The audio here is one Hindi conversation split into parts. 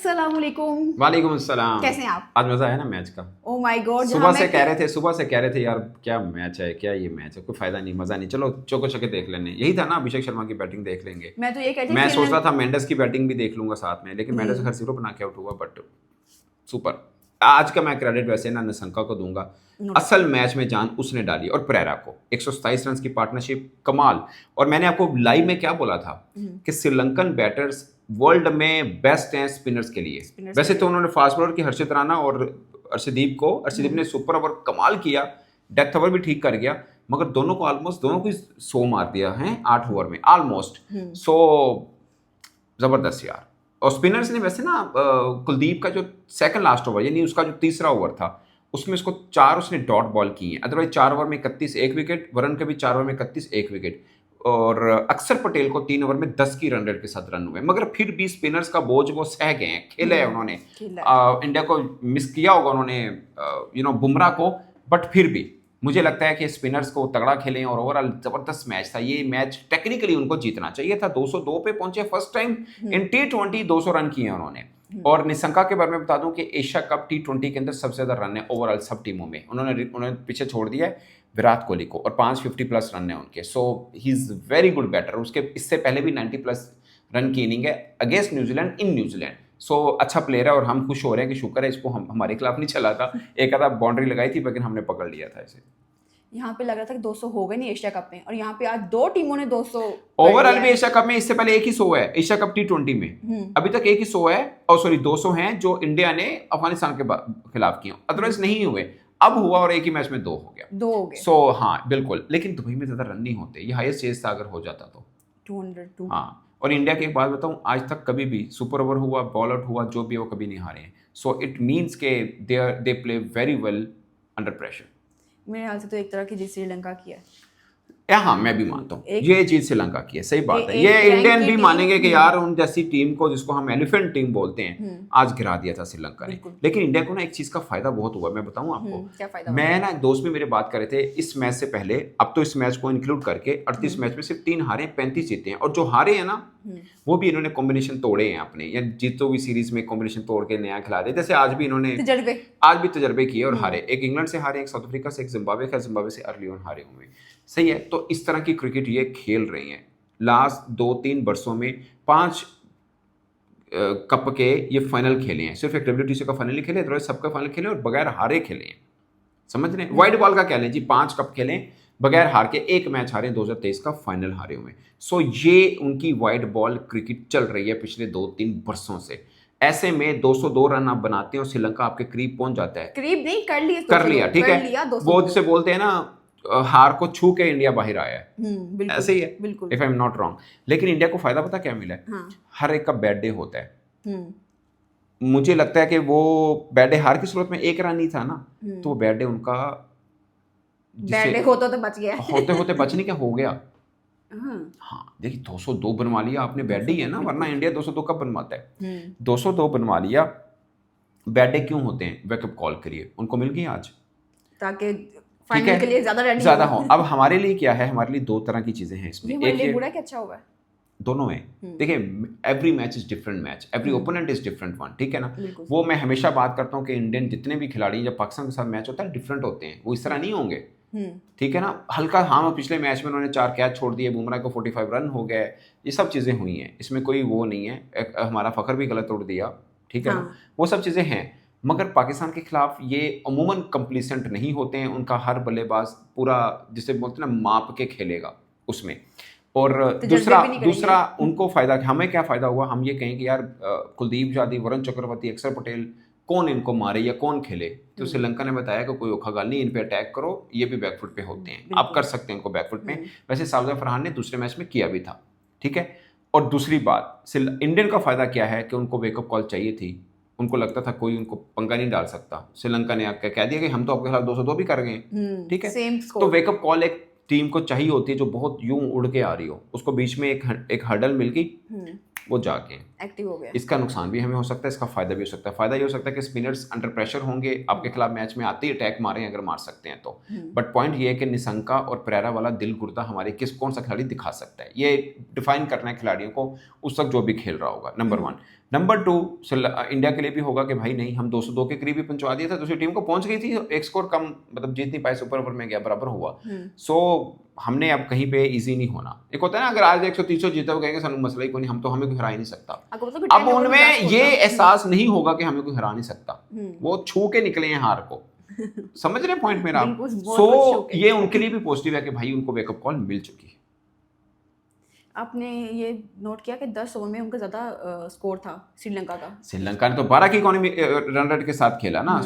अस्सलामुअलैकुम। वालेकुम अस्सलाम। कैसे हैं आप? आज मजा आया ना मैच का। ओ माय गॉड, सुबह से कह रहे थे यार क्या मैच है, क्या ये मैच है, कोई फायदा नहीं, मजा नहीं, चलो चौको छक्के देख लेने, यही था ना, अभिषेक शर्मा की बैटिंग देख लेंगे। मैं तो ये कहती मैं सोच रहा श्रीलंका। था मेंडस की बैटिंग भी देख लूंगा साथ में, लेकिन मेंडस हर जीरो बना के आउट हुआ, बट सुपर। आज का मैं क्रेडिट वैसे ना निशंका को दूंगा। असल मैच में जान उसने डाली, और प्रेरा को 127 रन की पार्टनरशिप कमाल। और मैंने आपको लाइव में क्या बोला था कि श्रीलंकन बैटर्स वर्ल्ड में बेस्ट हैं स्पिनर्स के लिए। स्पिनर्स वैसे के तो लिए। उन्होंने फास्ट बॉलर की हर्षित राणा और अर्शदीप ने सुपर ओवर कमाल किया, डेथ ओवर भी ठीक कर गया, मगर दोनों को ही 100 मार दिया है 8 ओवर में ऑलमोस्ट। सो जबरदस्त यार। और स्पिनर्स ने वैसे ना कुलदीप का जो सेकंड लास्ट ओवर यानी उसका जो तीसरा ओवर था, उसमें उसको 4 उसने डॉट बॉल की हैं, अदरवाइज 4 ओवर में 31 एक विकेट, वरुण के भी 4 ओवर में 31 एक विकेट, और अक्षर पटेल को 3 ओवर में 10 की रन रेट के साथ रन हुए, मगर फिर भी स्पिनर्स का बोझ वो सह गए हैं, खेले हैं उन्होंने। इंडिया को मिस किया होगा उन्होंने बुमराह को, बट फिर भी मुझे लगता है कि स्पिनर्स को तगड़ा खेलें, और ओवरऑल जबरदस्त मैच था ये। मैच टेक्निकली उनको जीतना चाहिए था, 202 पे पहुंचे first time in T20, 200 run किए उन्होंने। और निशंका के बारे में बता दूं कि एशिया कप T20 के अंदर सबसे ज्यादा रन है ओवरऑल सब टीमों में, उन्होंने पीछे छोड़ दिया है विराट कोहली को, और 550 प्लस रन है उनके। सो he is very good batter. उसके इससे पहले भी 90 प्लस रन की इनिंग है अगेंस्ट न्यूजीलैंड इन न्यूजीलैंड। सो अच्छा प्लेयर है, और हम खुश हो रहे हैं कि शुक्र है इसको हमारे खिलाफ नहीं चला था, एक आधा बाउंड्री लगाई थी लेकिन हमने पकड़ लिया था इसे। यहाँ पे लग रहा था कि 200 हो गए नहीं एशिया कप में, और यहाँ पे आज दो टीमों ने 200 ओवरऑल भी एशिया कप में इससे पहले एक ही 100 है, एशिया कप T20 में अभी तक एक ही 100 है, और सॉरी 200 हैं जो इंडिया ने अफगानिस्तान के खिलाफ किए, अदरवाइज नहीं हुए। अब हुआ और एक ही मैच में 2 हो गया। सो हाँ बिल्कुल, लेकिन दुबई में ज्यादा रन नहीं होते, ये हाईएस्ट चेज था अगर हो जाता तो 202। हाँ। और इंडिया की एक बात बताऊं, आज तक कभी भी सुपर ओवर हुआ, बॉल आउट हुआ, जो भी वो कभी नहीं हारे हैं। सो इट मीन्स के they play very well under pressure. मेरे ख्याल से तो एक तरह की जीत श्रीलंका की है। हाँ मैं भी मानता हूँ ये चीज श्रीलंका की है, सही बात है। एक ये रैंक इंडियन की भी टीम। मानेंगे कि यार उन जैसी टीम को, जिसको हम एलिफेंट टीम बोलते हैं, आज गिरा दिया था श्रीलंका ने। लेकिन इंडिया को ना एक चीज का फायदा बहुत हुआ, मैं बताऊं आपको। क्या फायदा? मैं ना दोस्त भी मेरे बात कर रहे थे इस मैच से पहले, अब तो इस मैच को इंक्लूड करके 38 मैच में सिर्फ 3 हारे, 35 जीते हैं, और जो हारे हैं ना वो भी इन्होंने कॉम्बिनेशन तोड़े हैं अपने, या जीतो भी सीरीज में कॉम्बिनेशन तोड़ के नया खिला दे। जैसे आज भी इन्होंने आज भी तजर्बे किए और हारे, एक इंग्लैंड से हारे, एक साउथ अफ्रीका से, एक जिम्बाब्वे से अर्ली ऑन हारे हुए। सही है, तो इस तरह की क्रिकेट ये खेल रही हैं। लास्ट 2-3 वर्षों में 5 कप के ये फाइनल खेले हैं, सिर्फ एक WTC का फाइनल नहीं खेले, अदरवाइज सबका फाइनल खेले और बगैर हारे खेले हैं। समझ रहे हैं? वाइट बॉल का कह लें जी, 5 कप खेले बगैर हार के, एक मैच हारे, 2023 का फाइनल हारे हुए। सो ये उनकी वाइट बॉल क्रिकेट चल रही है पिछले 2-3 वर्षों से। ऐसे में 202 रन आप बनाते हैं और श्रीलंका आपके करीब पहुंच जाता है। करीब नहीं, कर लिया, ठीक है। वो जिसे बोलते हैं ना, हार को छू के इंडिया बाहर आया है, ऐसे ही है, if I am not wrong. लेकिन इंडिया को फायदा पता क्या मिला है? हर एक का बैड डे होता है। मुझे लगता है कि वो बैड डे हार की सूरत में एक रन ही था ना, तो वो बैड डे उनका बैड डे होते बच गया, होते बचने क्या हो गया। हाँ देखिए, 202 बनवा लिया आपने, बैड डे है ना, वरना इंडिया 202 कब बनवाता है? 202 बनवा लिया। बैड डे क्यों होते हैं? बैकअप कॉल करिए, उनको मिल गई आज, ताकि फाइनल के लिए ज्यादा हो। अब हमारे लिए क्या है? हमारे लिए 2 तरह की चीजें हैं इसमें, एक ये बुरा क्या अच्छा हुआ है, दोनों है। देखिए, every match is different match, every opponent is different one, ठीक है ना। वो मैं हमेशा बात करता हूँ कि इंडियन जितने भी खिलाड़ी जब पाकिस्तान के साथ मैच होता है डिफरेंट होते हैं, वो इस तरह नहीं होंगे, ठीक है ना। हल्का हाँ, पिछले मैच में उन्होंने 4 कैच छोड़ दिए, बुमराह को 45 रन हो गए, ये सब चीज़ें हुई हैं, इसमें कोई वो नहीं है। हमारा फखर भी गलत तोड़ दिया, ठीक है ना, वो सब चीज़ें हैं। मगर पाकिस्तान के खिलाफ ये अमूमन कंप्लीसेंट नहीं होते हैं, उनका हर बल्लेबाज पूरा जिसे बोलते हैं ना माप के खेलेगा उसमें। और दूसरा उनको फायदा, हमें क्या फायदा हुआ? हम ये कहें कि यार कुलदीप यादव, वरुण चक्रवर्ती, अक्षर पटेल, कौन इनको मारे या कौन खेले? तो श्रीलंका ने बताया कि कोई औखा गाल नहीं, इन पे अटैक करो, ये भी बैकफुट पे होते हैं, आप कर सकते हैं इनको बैकफुट में। वैसे साउदी फरहान ने दूसरे मैच में किया भी था, ठीक है। और दूसरी बात, इंडियन का फायदा क्या है कि उनको वेकअप कॉल चाहिए थी। उनको लगता था कोई उनको पंगा नहीं डाल सकता, श्रीलंका ने आके कह दिया कि हम तो आपके खिलाफ 202 भी कर गए, ठीक है। तो वेकअप कॉल एक टीम को चाहिए होती है जो बहुत यूं उड़ के आ रही हो, उसको बीच में एक हर्डल मिल गई, वो जाके एक्टिव हो गया। इसका नुकसान भी हमें हो सकता है, इसका फायदा भी हो सकता है। फायदा ये हो सकता है कि स्पिनर्स अंडर प्रेशर होंगे, आपके खिलाफ मैच में आते ही अटैक मारें अगर मार सकते हैं तो। बट पॉइंट ये है कि निशंका और प्रेरा वाला दिल गुर्दा हमारे कौन सा खिलाड़ी दिखा सकता है, ये डिफाइन करना है खिलाड़ियों को उस वक्त जो भी खेल रहा होगा, नंबर 1। नंबर 2 इंडिया के लिए भी होगा कि भाई नहीं, हम 202 के करीब ही पहुंचवा दिया था, दूसरी टीम को पहुंच गई थी, एक स्कोर कम, मतलब जीत नहीं पाए, सुपर ओवर में गया, बराबर हुआ। सो हमने अब कहीं पे इजी नहीं होना। एक होता है ना, अगर आज 130 जीता वो कहेंगे सानू मसला ही कोई नहीं, हम तो हमें कोई हरा ही नहीं सकता। अब उनमें ये एहसास नहीं होगा कि हमें कोई हरा नहीं सकता, वो छू के निकले हैं हार को। समझ रहे पॉइंट मेरा? सो ये उनके लिए भी पॉजिटिव है कि भाई उनको वेकअप कॉल मिल चुकी है। आपने ये नोट किया कि 10 ओवर में उनका ज़्यादा स्कोर था श्रीलंका का। श्रीलंका ने तो 12 की इकोनॉमी रन रेट के साथ खेला ना,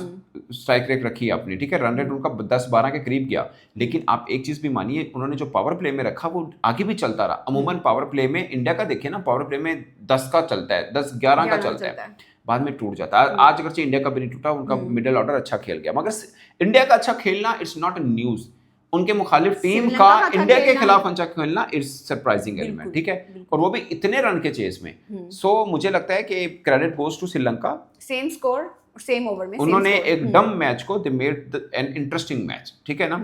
स्ट्राइक रेट रखी अपनी, ठीक है, रन रेट उनका 10-12 के करीब गया। लेकिन आप एक चीज़ भी मानिए, उन्होंने जो पावर प्ले में रखा वो आगे भी चलता रहा। अमूमन पावर प्ले में इंडिया का देखिए ना, पावर प्ले में 10 का चलता है, 10-11 का चलता है, बाद में टूट जाता है। आज अगर इंडिया का भी नहीं टूटा, उनका मिडिल ऑर्डर अच्छा खेल गया, मगर इंडिया का अच्छा खेलना इट्स नॉट अ न्यूज़। उनके मुखालिफ टीम का इंडिया के खिलाफ अच्छा खेलना इट्स सरप्राइजिंग एलिमेंट, ठीक है, और वो भी इतने रन के चेस में। सो मुझे लगता है कि credit goes to Sri Lanka. Same score, same over में उन्होंने एक डम मैच को दे मेड एन इंटरेस्टिंग मैच, ठीक है ना।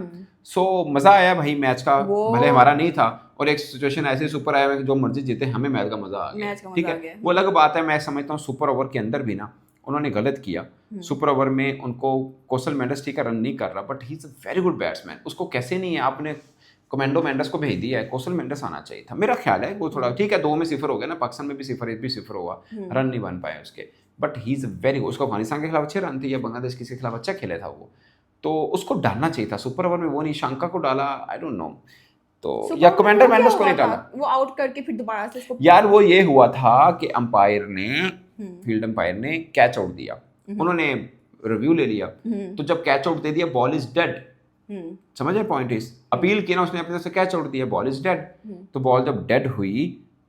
सो मजा आया भाई मैच का, भले हमारा नहीं था, और एक सिचुएशन ऐसे सुपर आया कि जो मर्जी जीते, हमें मैच का मजा आ गया, ठीक है। वो अलग बात है, मैं समझता हूँ सुपर ओवर के अंदर भी ना उन्होंने गलत किया। सुपर ओवर में उनको कौशल मेंडिस ठीक है रन नहीं कर रहा, but he is a very good batsman. उसको कैसे नहीं है, आपने कमांडो मेंडिस को भेज दिया है, कौशल मेंडिस आना चाहिए था, मेरा ख्याल है। वो थोड़ा ठीक है, 2 में 0 हो गया ना, पाकिस्तान में भी 0, भी 0 हुआ, रन नहीं बन पाए उसके, but he is very good. उसको अफगानिस्तान के खिलाफ अच्छे रन थे, या बांग्लादेश किसी के खिलाफ अच्छा खेला था वो, तो उसको डालना चाहिए था सुपर ओवर में, वो नहीं शंका को डाला, आई डोंट नो। तो या कमांडर मेंडिस को नहीं डाला, वो आउट करके फिर दोबारा से इसको यार वो ये हुआ था कि अंपायर ने, फील्ड अंपायर ने कैच आउट दिया, उन्होंने रिव्यू ले लिया, तो जब कैच आउट दे दिया, बॉल इज डेड, समझे पॉइंट इज, अपील किया ना उसने अपने तरफ से, कैच आउट दिया, बॉल इज डेड। तो बॉल जब डेड हुई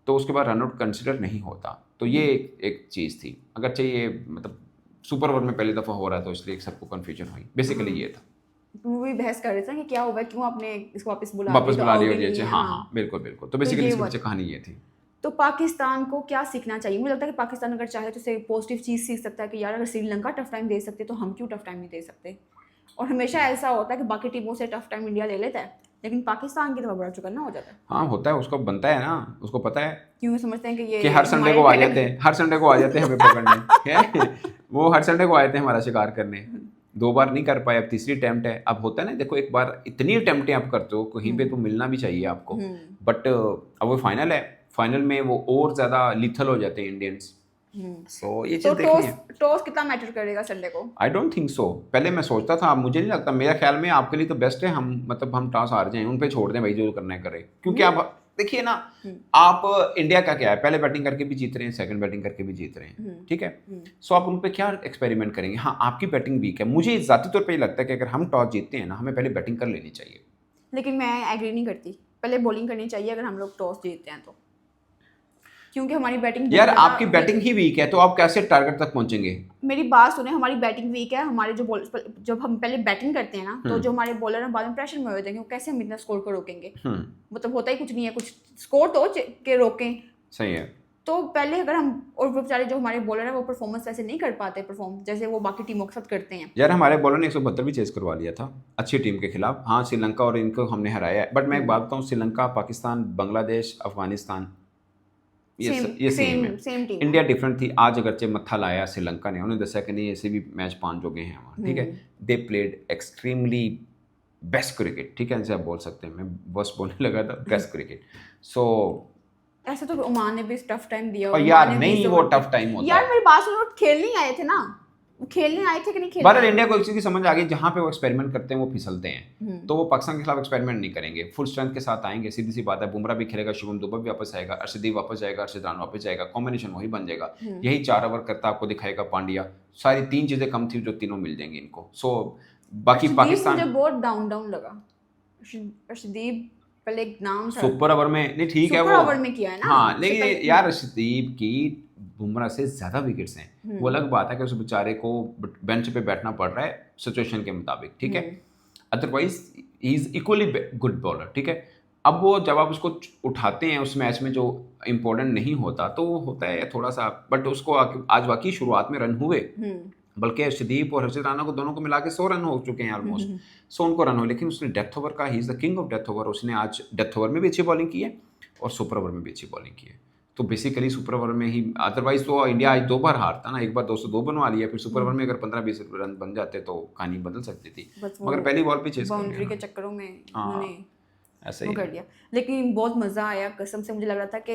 तो उसके बाद रन आउट कंसिडर नहीं होता। तो ये एक चीज़ थी, अगर चाहिए मतलब सुपर ओवर में पहली दफ़ा हो रहा है, तो इसलिए सबको कन्फ्यूजन हुई, बेसिकली ये था। वो भी बहस कर रहे थे कि क्या हुआ, क्यों आपने इसको वापस बुला लिया। हाँ, बिल्कुल। तो बेसिकली इसके पीछे कहानी ये थी। तो पाकिस्तान को क्या सीखना चाहिए? मुझे लगता है कि पाकिस्तान अगर चाहे तो उसे पॉजिटिव चीज़ सीख सकता है कि यार अगर श्रीलंका टफ टाइम दे सकते तो हम क्यों टफ टाइम नहीं दे सकते। और हमेशा ऐसा होता है कि बाकी टीमों से टफ टाइम इंडिया ले लेता है, लेकिन पाकिस्तान की तरफ बड़ा चुकन्ना हो जाता है। हाँ होता है, उसको बनता है ना, उसको पता है, क्यों समझते हैं कि ये हर संडे को आ जाते हैं, हर संडे को आ जाते हैं हमें पकड़ने वो हर संडे को आए थे हमारा शिकार करने। 2 बार नहीं कर पाए, अब तीसरी अटेम्प्ट है। अब होता है ना, देखो एक बार इतनी अटेम्प्टें आप करते हो, कहीं पे तो मिलना भी चाहिए आपको, बट अब वो फाइनल है, फाइनल में वो और ज़्यादा लिथल हो जाते हैं इंडियंस। सो ये चीज़ देखनी है। टॉस कितना मैटर करेगा संडे को? I don't think so. पहले मैं सोचता था, अब मुझे नहीं लगता, मेरा ख्याल में आपके लिए तो बेस्ट है, हम टॉस हार जाएं, उन पे छोड़ दें भाई, जो करना है करें, क्योंकि आप देखिए ना, आप इंडिया का क्या है, पहले बैटिंग करके भी जीत रहे हैं, सेकंड बैटिंग करके भी जीत रहे हैं, ठीक है। सो आप उन पे क्या एक्सपेरिमेंट करेंगे? हाँ, आपकी बैटिंग वीक है, मुझे ज़ाती तौर पे ये लगता है कि अगर हम टॉस जीतते हैं ना, हमें पहले बैटिंग कर लेनी चाहिए। लेकिन मैं एग्री नहीं करती, पहले बॉलिंग करनी चाहिए अगर हम लोग टॉस जीतते हैं तो, क्योंकि हमारी बैटिंग, यार आपकी बैटिंग ही वीक है, तो आप कैसे टारगेट तक पहुंचेंगे? मेरी बात सुने, हमारी बैटिंग वीक है, हमारे जब हम पहले बैटिंग करते हैं ना, तो जो हमारे बॉलर हैं बाद में प्रेशर में होते हैं, कैसे हम इतना स्कोर को रोकेंगे? मतलब होता ही कुछ नहीं है, कुछ स्कोर तो के रोकें। सही है। तो पहले अगर हम, और वो बेचारे जो हमारे बॉलर हैं वो परफॉर्मेंस वैसे नहीं कर पाते, परफॉर्म जैसे वो बाकी टीमों के साथ करते हैं। यार हमारे बॉलर ने 172 भी चेस करवा लिया था अच्छी टीम के खिलाफ। हाँ, श्रीलंका और इनको हमने हराया है, बट मैं एक बात बताऊँ, श्रीलंका, पाकिस्तान, बांग्लादेश, अफगानिस्तान, ये सेम है। इंडिया डिफरेंट थी, आज अगरचे मत्था लाया श्रीलंका ने, उन्होंने दसा कि नहीं ऐसे भी मैच 5 जोगे हैं हमारे, ठीक है। They played extremely best cricket, ठीक है, जैसे आप बोल सकते हैं, मैं बस बोलने लगा था बेस्ट क्रिकेट। सो ऐसे तो ओमान ने भी टफ टाइम दिया, और यार नहीं वो टफ टाइम होता यार, मेरी बात सुनो, खेलने आए थे ना, खेलने आए थे कि नहीं खेलने? बहरहाल इंडिया को एक चीज़ की समझ आ गई, जहाँ पे वो एक्सपेरिमेंट करते हैं वो फिसलते हैं, तो वो पाकिस्तान के खिलाफ एक्सपेरिमेंट नहीं करेंगे, फुल स्ट्रेंथ के साथ आएंगे, सीधी सी बात है। बुमराह भी खेलेगा, शुभम दुबे भी वापस आएगा, अर्शदीप वापस जाएगा, अर्शद राना वापस जाएगा, कॉम्बिनेशन वही बन जाएगा। यही 4 ओवर करता आपको दिखाएगा पांड्या, सारी 3 चीज़ें कम थी, जो तीनों मिल जाएंगी इनको। सो बाकी पाकिस्तान मुझे बहुत डाउन लगा। अर्शदीप पहले एक नाम था, सुपर ओवर में नहीं, ठीक है, वो सुपर ओवर में किया है ना। हाँ, लेकिन यार अर्शदीप की बुमराह से ज़्यादा विकेट्स हैं, वो अलग बात है कि उस बेचारे को बेंच पे बैठना पड़ रहा है सिचुएशन के मुताबिक, ठीक है। Otherwise he is equally good bowler, ठीक है। अब वो जब आप उसको उठाते हैं उस मैच में जो इम्पोर्टेंट नहीं होता, तो वो होता है थोड़ा सा, बट उसको आज वाकई शुरुआत में रन हुए, बल्कि अर्शदीप और हर्षद राना को दोनों को मिला के 100 रन हो चुके हैं ऑलमोस्ट, 100 उनको रन हो, लेकिन उसने डेथ ओवर का, he is the king of death over, उसने आज डेथ ओवर में भी अच्छी बॉलिंग की है और सुपर ओवर में भी अच्छी बॉलिंग की है। तो बेसिकली सुपर ओवर में ही, अदरवाइज तो इंडिया आज 2 बार हारता ना, एक बार 202 बनवा लिया, फिर सुपर ओवर में अगर 15-20 रन बन जाते तो कहानी बदल सकती थी, बस मगर वो पहली बॉल पे चेस कर बाउंड्री के लिया चक्करों में हाँ, उन्होंने ऐसा वो ही कर लिया। लेकिन बहुत मजा आया कसम से, मुझे लग रहा था कि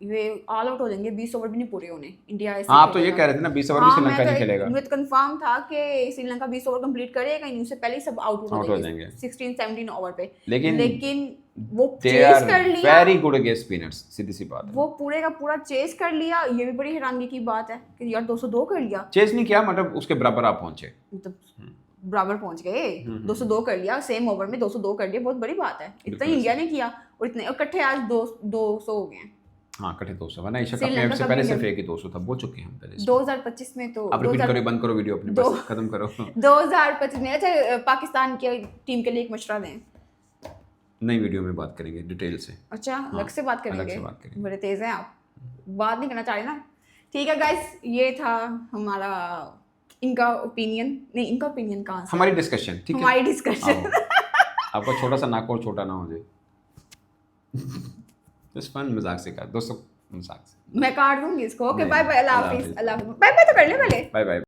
ये ऑल आउट हो जाएंगे, 20 ओवर भी नहीं पूरे होने, इंडिया ऐसे हाँ, आप तो ये खेलेगा। कह रहे थे ना 20 ओवर भी हाँ, श्रीलंका मैं नहीं तो खेलेगा, मुझे तो कंफर्म था कि श्रीलंका 20 ओवर कंप्लीट करेगा ही, उससे पहले ही सब आउट हो जाएंगे 16-17 ओवर पे। लेकिन वो दे चेस आर कर लिया, वेरी गुड अगेंस्ट स्पिनर्स, सीधी सी बात है। वो पूरे का पूरा चेस कर लिया, ये भी बड़ी हैरानी की बात है कि यार 202 कर लिया, चेस नहीं किया, मतलब उसके बराबर आप पहुंचे। मतलब बराबर पहुंच गए, 202 कर लिया, सेम ओवर में 202 कर लिया, बहुत बड़ी बात है। इतना ही इंडिया ने किया और इतने इकट्ठे आज 200 हो गए हैं। हाँ, कटे 200, वरना एशिया कप श्रीलंका में से कभी पहले नहीं सिर्फ एक ही 200 था, वो चुके हैं हम पहले से। 2025 में तो आप रिपीट करो, बंद करो वीडियो अपनी, बस खत्म करो। 2025 में। अच्छा, पाकिस्तान की टीम के लिए एक मशवरा दें। नई वीडियो में बात करेंगे डिटेल से। अच्छा, अलग से बात अलग करेंगे, से बात करेंगे। बड़े तेज हैं आप, बात नहीं करना चाह रहे ना। ठीक है गाइस, ये था हमारा इनका ओपिनियन, नहीं इनका ओपिनियन कहाँ से, हमारी डिस्कशन, ठीक है, हमारी डिस्कशन। आपका छोटा सा नाक और छोटा ना हो जाए। जस्ट फन, मजाक से कहा दोस्तों, मजाक से। मैं काट दूंगी इसको। ओके, नहीं, बाय बाय, अल्लाह अल्लाह हाफिज, हाफिज। अल्लाह, बाय बाय तो कर ले पहले। Bye bye.